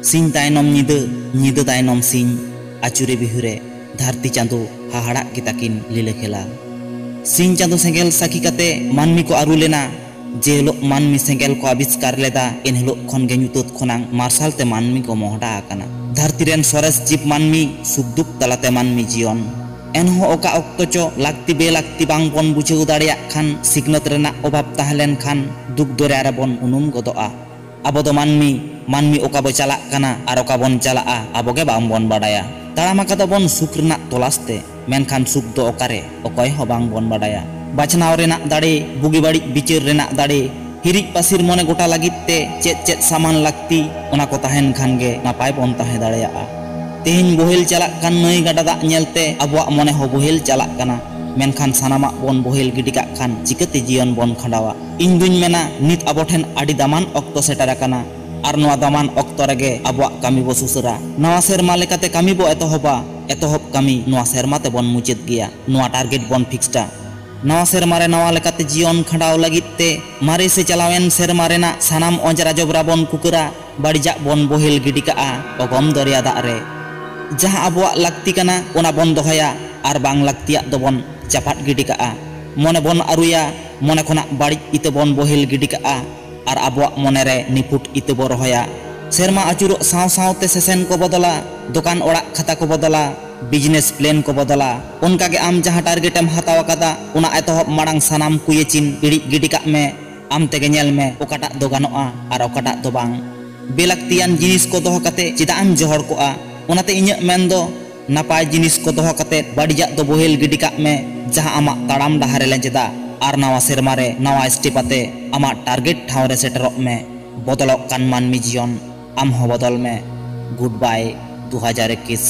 सिंह तायनम निदा निदा तायनम सिंह आचुरे बिहुरे धरती चांदो हाहाड़ा की ताकिन लीला खेला। सिंह चांदो सेंगेल साखी काते मानमी को आरु लेना जे हिलो मानमी सेंगेल को आविष्कार लेदा इन हिलो खन गे ᱧᱩᱛᱟᱹᱛ खनांग मार्शल ते मानमी को मोहडा आकाना। धरती रेन सोरेस जीव मानमी सुख दुख तलाते मानमी जीवन एनहो ओका ऑक्तो चो लागती बेलागती बांग बन बुझेउ दाड़ेयाग खान सिगनत रेना अभाव ताहेलेन खान दुख दरिया रे बन उनुम गदोआ। आबो दो मानमी मानमी ओका बो चालाग काना आर ओका बन चालाआ आबो गे बांग बन बाडाया। ताड़ामा कादा बन सुख रेना तलाशते मेनखान सुख दो ओकारे अकय हो बांग बन बाडाया। बाछनाव रेना दाड़े बुगी बाड़ी बिचार रेना दाड़े हिरिज पासिर मने गोटा लागित ते चेत चेत सामान लागती ओना को ताहेन खान गे नापाय बन ताहे दाड़ेयाआ। तेहेन बोहेल चालाग कान नई गाडा दाग नेलते आबोआग मने हो बोहेल चालाग काना मेनखान सानामाग बन बोहेल गिडी काग खान चिकाते जीवन बन खंडावा। इñ दुñ मेना नित आबो ठेन आडी दामान ऑक्तो सेटर आकाना आर नोआ दामान ऑक्तो रेगे आबोआग कामी बो सुसरा। नवा सेरमा लेकाते कामी बो एतोहब कामी नोआ सेरमा ते बन मुचाद गिया। नोआ टारगेट बन फिक्सटा नवा सेरमा रे नवा लेकाते जीवन खंडाव लागित ते मारे से चलावेन सेरमा रेना सानाम अजरा जबरा बन कुकरा बाड़िजाग बन बोहेल गिडी काआ अगम दरिया दाग रे। जहाँ आबोआग लागती काना ओना बन दोहया आर बांग लागतियाग दो बन चापाट गिडी काआ। मने बन आरुया मने खना बाड़िज इते बन बोहेल गिडी काआ आर आबोआग मने रे निपुट इते बो रहोया। सेरमा आचुरो साव सावते सेसेन को बदला दुकान ओड़ाग खाता को बदला बिजनेस प्लेन को बदला। उनकागे आम जहाँ टारगेटेम हताव कादा ओना एतोहब माड़ांग सानाम कुये चिन इड़िज गिडी काग मे आम तेगे नेल मे ओकाटाग दो गानोआ आर ओकाटाग दो बांग। बेलागतियान जिनिस को दोहो काते चेदाग एम जहर कोआ ओनाते इñाᱹᱜ मेन दो नापाय जिनिस को दोहो काते बाड़िजाग दो बोहेल गिडी काग मे जहाँ आमाग ताड़ाम डाहारे लेंजेदा आर नावा सेरमा रे नावा स्टेप आते आमाग टारगेट ठाव रे सेटरोग मे। बदलक कान मानमी जीवन आम हो बदल मे। Good bye 2021।